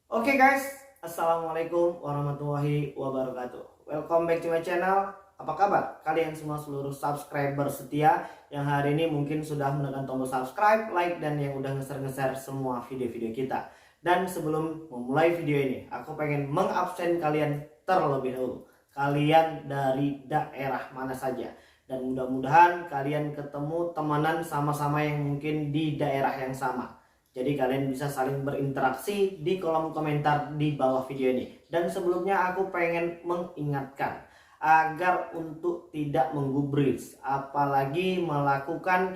Oke guys, Assalamualaikum warahmatullahi wabarakatuh. Welcome back to my channel. Apa kabar kalian semua seluruh subscriber setia yang hari ini mungkin sudah menekan tombol subscribe, like, dan yang udah nge-share semua video-video kita. Dan sebelum memulai video ini, aku pengen mengabsen kalian terlebih dahulu. Kalian dari daerah mana saja. Dan mudah-mudahan kalian ketemu temenan sama-sama yang mungkin di daerah yang sama. Jadi kalian bisa saling berinteraksi di kolom komentar di bawah video ini. Dan sebelumnya aku pengen mengingatkan agar untuk tidak menggubris, apalagi melakukan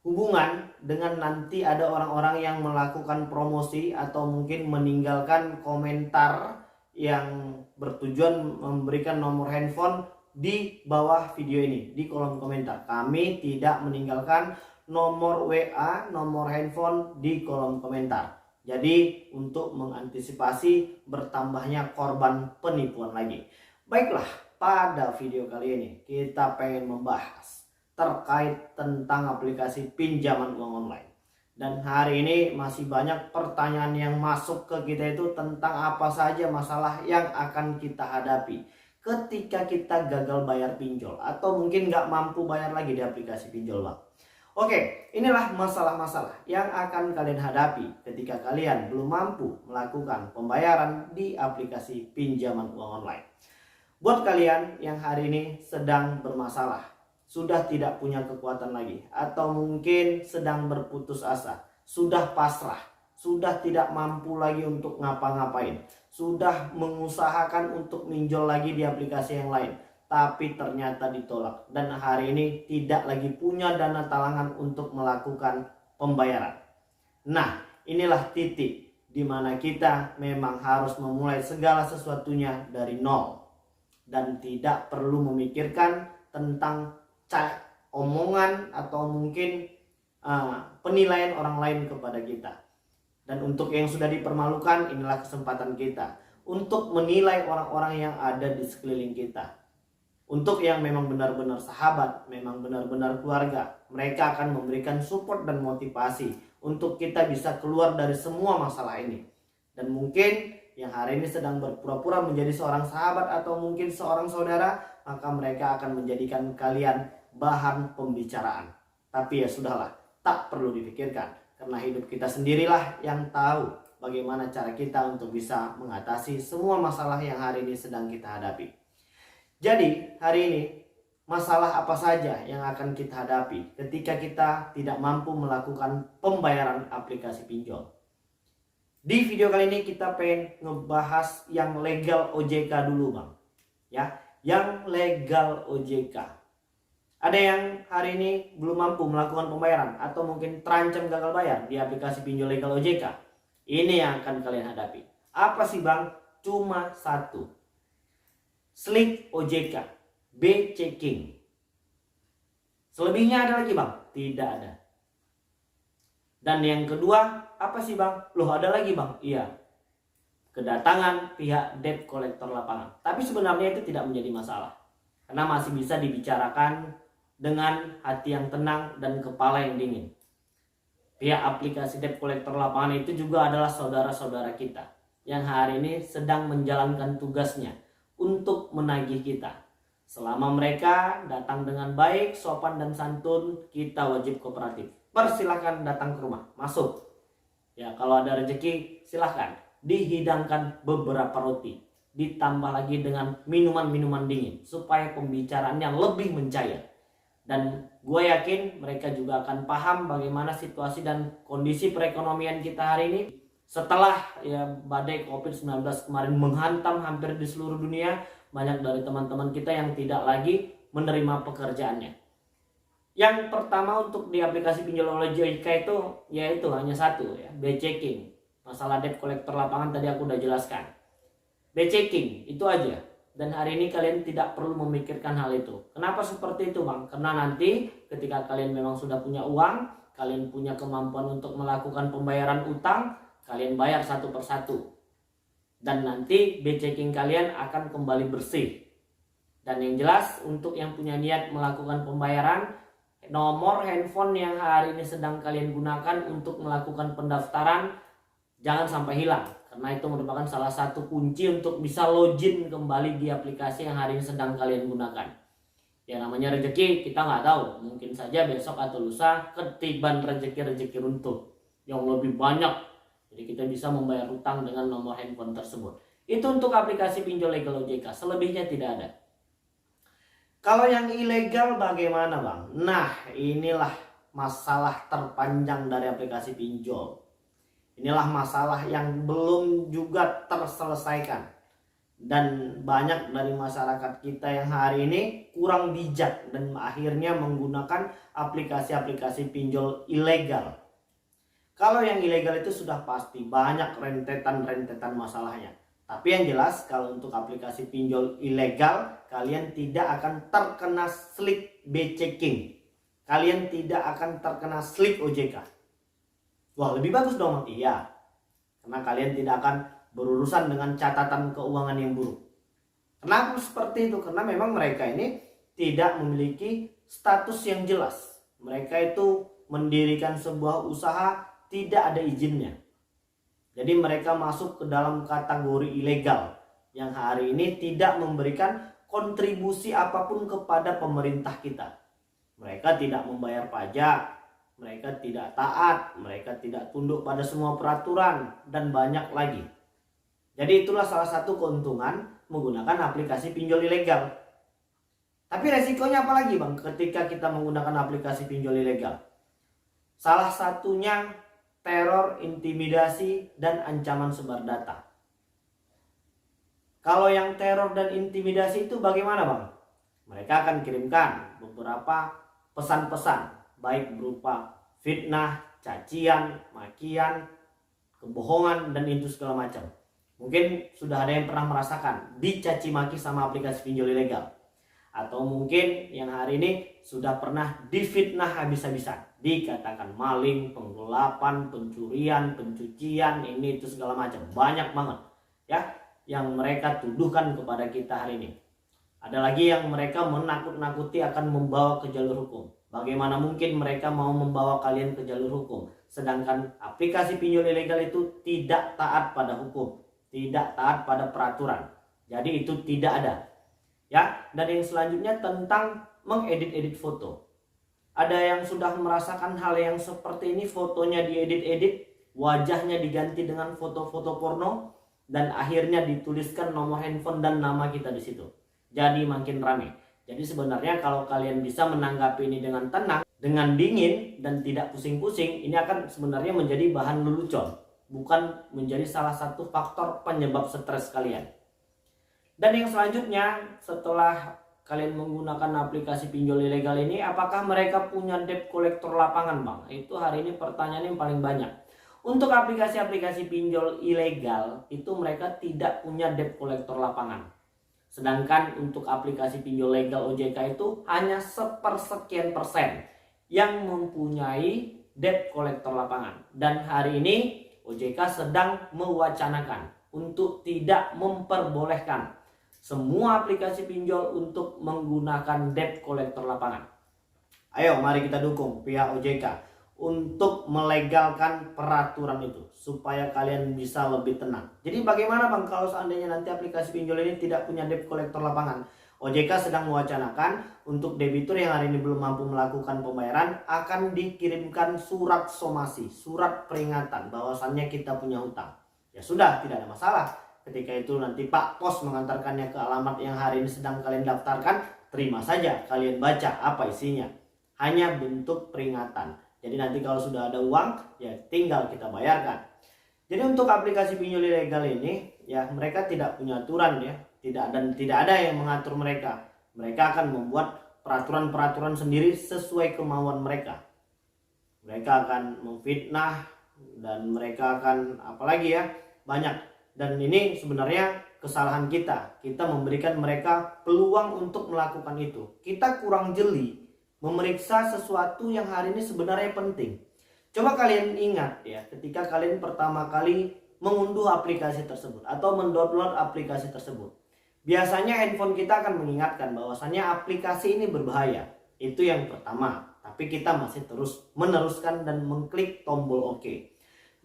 hubungan dengan nanti ada orang-orang yang melakukan promosi atau mungkin meninggalkan komentar yang bertujuan memberikan nomor handphone di bawah video ini di kolom komentar. Kami tidak meninggalkan nomor WA, nomor handphone di kolom komentar. Jadi untuk mengantisipasi bertambahnya korban penipuan lagi. Baiklah, pada video kali ini kita pengen membahas terkait tentang aplikasi pinjaman uang online. Dan hari ini masih banyak pertanyaan yang masuk ke kita itu tentang apa saja masalah yang akan kita hadapi ketika kita gagal bayar pinjol atau mungkin nggak mampu bayar lagi di aplikasi pinjol bank. Oke, inilah masalah-masalah yang akan kalian hadapi ketika kalian belum mampu melakukan pembayaran di aplikasi pinjaman uang online. Buat kalian yang hari ini sedang bermasalah, sudah tidak punya kekuatan lagi, atau mungkin sedang berputus asa, sudah pasrah, sudah tidak mampu lagi untuk ngapa-ngapain, sudah mengusahakan untuk minjol lagi di aplikasi yang lain, tapi ternyata ditolak, dan hari ini tidak lagi punya dana talangan untuk melakukan pembayaran. Nah, inilah titik di mana kita memang harus memulai segala sesuatunya dari nol dan tidak perlu memikirkan tentang omongan atau mungkin penilaian orang lain kepada kita. Dan untuk yang sudah dipermalukan, inilah kesempatan kita untuk menilai orang-orang yang ada di sekeliling kita. Untuk yang memang benar-benar sahabat, memang benar-benar keluarga, mereka akan memberikan support dan motivasi untuk kita bisa keluar dari semua masalah ini. Dan mungkin yang hari ini sedang berpura-pura menjadi seorang sahabat atau mungkin seorang saudara, maka mereka akan menjadikan kalian bahan pembicaraan. Tapi ya sudahlah, tak perlu dipikirkan, karena hidup kita sendirilah yang tahu bagaimana cara kita untuk bisa mengatasi semua masalah yang hari ini sedang kita hadapi. Jadi hari ini masalah apa saja yang akan kita hadapi ketika kita tidak mampu melakukan pembayaran aplikasi pinjol. Di video kali ini kita pengen ngebahas yang legal OJK dulu bang. Ya, yang legal OJK. Ada yang hari ini belum mampu melakukan pembayaran atau mungkin terancam gagal bayar di aplikasi pinjol legal OJK. Ini yang akan kalian hadapi. Apa sih bang? Cuma satu. Slik OJK, B checking. Selebihnya ada lagi bang? Tidak ada. Dan yang kedua, apa sih bang? Loh ada lagi bang? Iya. Kedatangan pihak debt collector lapangan. Tapi sebenarnya itu tidak menjadi masalah. Karena masih bisa dibicarakan dengan hati yang tenang dan kepala yang dingin. Pihak aplikasi debt collector lapangan itu juga adalah saudara-saudara kita yang hari ini sedang menjalankan tugasnya untuk menagih kita. Selama mereka datang dengan baik, sopan dan santun, kita wajib kooperatif. Persilahkan datang ke rumah, masuk. Ya, kalau ada rezeki silahkan dihidangkan beberapa roti, ditambah lagi dengan minuman-minuman dingin supaya pembicaraannya lebih mencair. Dan gue yakin mereka juga akan paham bagaimana situasi dan kondisi perekonomian kita hari ini setelah ya badai COVID-19 kemarin menghantam hampir di seluruh dunia. Banyak dari teman-teman kita yang tidak lagi menerima pekerjaannya. Yang pertama untuk di aplikasi pinjol OJK itu yaitu hanya satu ya, B checking. Masalah debt collector lapangan tadi aku udah jelaskan. B checking itu aja. Dan hari ini kalian tidak perlu memikirkan hal itu. Kenapa seperti itu bang? Karena nanti ketika kalian memang sudah punya uang, kalian punya kemampuan untuk melakukan pembayaran utang, kalian bayar satu persatu. Dan nanti B checking kalian akan kembali bersih. Dan yang jelas untuk yang punya niat melakukan pembayaran, nomor handphone yang hari ini sedang kalian gunakan untuk melakukan pendaftaran, Jangan sampai hilang, karena itu merupakan salah satu kunci untuk bisa login kembali di aplikasi yang hari ini sedang kalian gunakan. Ya namanya rezeki kita nggak tahu, mungkin saja besok atau lusa ketiban rezeki runtuh yang lebih banyak. Jadi kita bisa membayar hutang dengan nomor handphone tersebut. Itu untuk aplikasi pinjol legal OJK, selebihnya tidak ada. Kalau yang ilegal bagaimana bang? Nah inilah masalah terpanjang dari aplikasi pinjol. Inilah masalah yang belum juga terselesaikan. Dan banyak dari masyarakat kita yang hari ini kurang bijak dan akhirnya menggunakan aplikasi-aplikasi pinjol ilegal. Kalau yang ilegal itu sudah pasti banyak rentetan-rentetan masalahnya. Tapi yang jelas kalau untuk aplikasi pinjol ilegal kalian tidak akan terkena slik B-checking. Kalian tidak akan terkena slik OJK. Wah lebih bagus dong. Iya, karena kalian tidak akan berurusan dengan catatan keuangan yang buruk. Kenapa seperti itu? Karena memang mereka ini tidak memiliki status yang jelas. Mereka itu mendirikan sebuah usaha tidak ada izinnya. Jadi mereka masuk ke dalam kategori ilegal yang hari ini tidak memberikan kontribusi apapun kepada pemerintah kita. Mereka tidak membayar pajak, mereka tidak taat, mereka tidak tunduk pada semua peraturan, dan banyak lagi. Jadi itulah salah satu keuntungan menggunakan aplikasi pinjol ilegal. Tapi resikonya apa lagi bang ketika kita menggunakan aplikasi pinjol ilegal? Salah satunya teror, intimidasi, dan ancaman sebar data. Kalau yang teror dan intimidasi itu bagaimana bang? Mereka akan kirimkan beberapa pesan-pesan, baik berupa fitnah, cacian, makian, kebohongan, dan itu segala macam. Mungkin sudah ada yang pernah merasakan dicaci maki sama aplikasi pinjol ilegal. Atau mungkin yang hari ini sudah pernah difitnah habis-habisan. Dikatakan maling, penggelapan, pencurian, pencucian, ini itu segala macam. Banyak banget ya yang mereka tuduhkan kepada kita hari ini. Ada lagi yang mereka menakut-nakuti akan membawa ke jalur hukum. Bagaimana mungkin mereka mau membawa kalian ke jalur hukum, sedangkan aplikasi pinjol ilegal itu tidak taat pada hukum, tidak taat pada peraturan. Jadi itu tidak ada. Ya, dan yang selanjutnya tentang mengedit-edit foto. Ada yang sudah merasakan hal yang seperti ini, fotonya diedit-edit, wajahnya diganti dengan foto-foto porno, dan akhirnya dituliskan nomor handphone dan nama kita di situ. Jadi makin ramai. Jadi sebenarnya kalau kalian bisa menanggapi ini dengan tenang, dengan dingin, dan tidak pusing-pusing, ini akan sebenarnya menjadi bahan lelucon, bukan menjadi salah satu faktor penyebab stres kalian. Dan yang selanjutnya, setelah kalian menggunakan aplikasi pinjol ilegal ini, apakah mereka punya debt collector lapangan bang? Itu hari ini pertanyaan yang paling banyak. Untuk aplikasi-aplikasi pinjol ilegal, itu mereka tidak punya debt collector lapangan. Sedangkan untuk aplikasi pinjol legal OJK itu hanya sepersekian persen yang mempunyai debt collector lapangan. Dan hari ini OJK sedang mewacanakan untuk tidak memperbolehkan semua aplikasi pinjol untuk menggunakan debt collector lapangan. Ayo mari kita dukung pihak OJK untuk melegalkan peraturan itu supaya kalian bisa lebih tenang. Jadi bagaimana bang kalau seandainya nanti aplikasi pinjol ini tidak punya debt collector lapangan? OJK sedang mewacanakan untuk debitur yang hari ini belum mampu melakukan pembayaran akan dikirimkan surat somasi, surat peringatan bahwasannya kita punya hutang. Ya sudah, tidak ada masalah. Ketika itu nanti Pak Pos mengantarkannya ke alamat yang hari ini sedang kalian daftarkan, terima saja, kalian baca apa isinya. Hanya bentuk peringatan. Jadi nanti kalau sudah ada uang, ya tinggal kita bayarkan. Jadi untuk aplikasi pinjol ilegal ini, ya mereka tidak punya aturan ya, tidak ada yang mengatur mereka. Mereka akan membuat peraturan-peraturan sendiri sesuai kemauan mereka. Mereka akan memfitnah dan mereka akan apalagi ya banyak. Dan ini sebenarnya kesalahan kita. Kita memberikan mereka peluang untuk melakukan itu. Kita kurang jeli memeriksa sesuatu yang hari ini sebenarnya penting. Coba kalian ingat ya, ketika kalian pertama kali mengunduh aplikasi tersebut atau mendownload aplikasi tersebut. Biasanya handphone kita akan mengingatkan bahwasannya aplikasi ini berbahaya. Itu yang pertama. Tapi kita masih terus meneruskan dan mengklik tombol OK.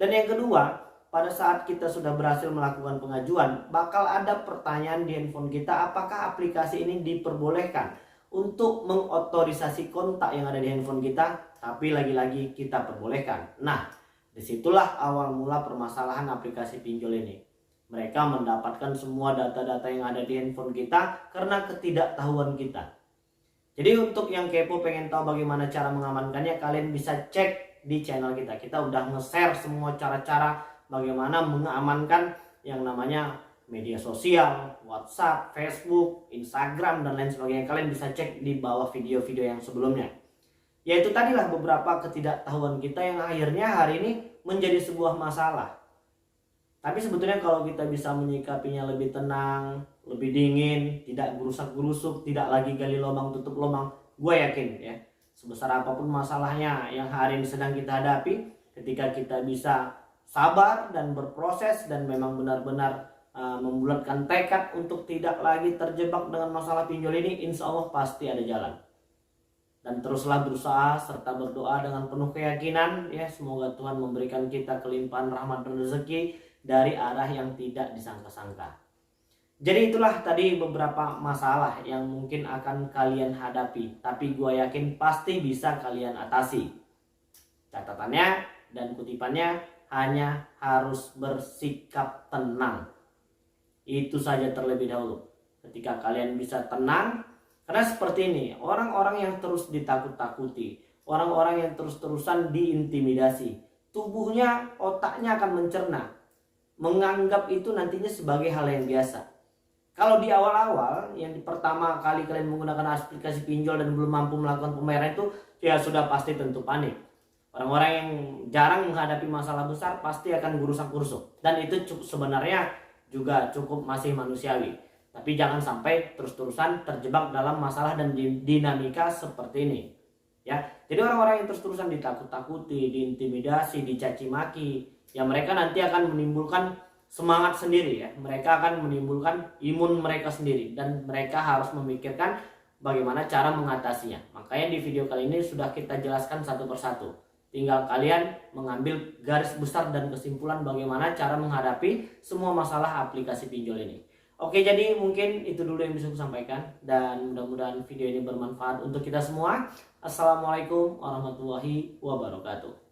Dan yang kedua, pada saat kita sudah berhasil melakukan pengajuan, bakal ada pertanyaan di handphone kita, apakah aplikasi ini diperbolehkan untuk mengotorisasi kontak yang ada di handphone kita, tapi lagi-lagi kita perbolehkan. Nah, disitulah awal mula permasalahan aplikasi pinjol ini. Mereka mendapatkan semua data-data yang ada di handphone kita karena ketidaktahuan kita. Jadi untuk yang kepo pengen tahu bagaimana cara mengamankannya, kalian bisa cek di channel kita. Kita udah nge-share semua cara-cara bagaimana mengamankan yang namanya media sosial, WhatsApp, Facebook, Instagram, dan lain sebagainya. Kalian bisa cek di bawah video-video yang sebelumnya. Yaitu tadilah beberapa ketidaktahuan kita yang akhirnya hari ini menjadi sebuah masalah. Tapi sebetulnya kalau kita bisa menyikapinya lebih tenang, lebih dingin, tidak gerusak-gerusuk, tidak lagi gali lubang tutup lubang, gue yakin ya, sebesar apapun masalahnya yang hari ini sedang kita hadapi, ketika kita bisa sabar dan berproses dan memang benar-benar membulatkan tekad untuk tidak lagi terjebak dengan masalah pinjol ini, insya Allah pasti ada jalan. Dan teruslah berusaha serta berdoa dengan penuh keyakinan ya, semoga Tuhan memberikan kita kelimpahan rahmat dan rezeki dari arah yang tidak disangka-sangka. Jadi itulah tadi beberapa masalah yang mungkin akan kalian hadapi, tapi gue yakin pasti bisa kalian atasi. Catatannya dan kutipannya, hanya harus bersikap tenang. Itu saja terlebih dahulu. Ketika kalian bisa tenang, karena seperti ini, orang-orang yang terus ditakut-takuti, orang-orang yang terus-terusan diintimidasi, tubuhnya, otaknya akan mencerna, menganggap itu nantinya sebagai hal yang biasa. Kalau di awal-awal, yang pertama kali kalian menggunakan aplikasi pinjol dan belum mampu melakukan pembayaran itu, ya sudah pasti tentu panik. Orang-orang yang jarang menghadapi masalah besar pasti akan gerusak-gerusuk. Dan itu sebenarnya juga cukup masih manusiawi. Tapi jangan sampai terus-terusan terjebak dalam masalah dan dinamika seperti ini. Ya, jadi orang-orang yang terus-terusan ditakut-takuti, diintimidasi, dicaci maki, ya mereka nanti akan menimbulkan semangat sendiri ya. Mereka akan menimbulkan imun mereka sendiri dan mereka harus memikirkan bagaimana cara mengatasinya. Makanya di video kali ini sudah kita jelaskan satu persatu. Tinggal kalian mengambil garis besar dan kesimpulan bagaimana cara menghadapi semua masalah aplikasi pinjol ini. Oke, jadi mungkin itu dulu yang bisa saya sampaikan dan mudah-mudahan video ini bermanfaat untuk kita semua. Assalamualaikum warahmatullahi wabarakatuh.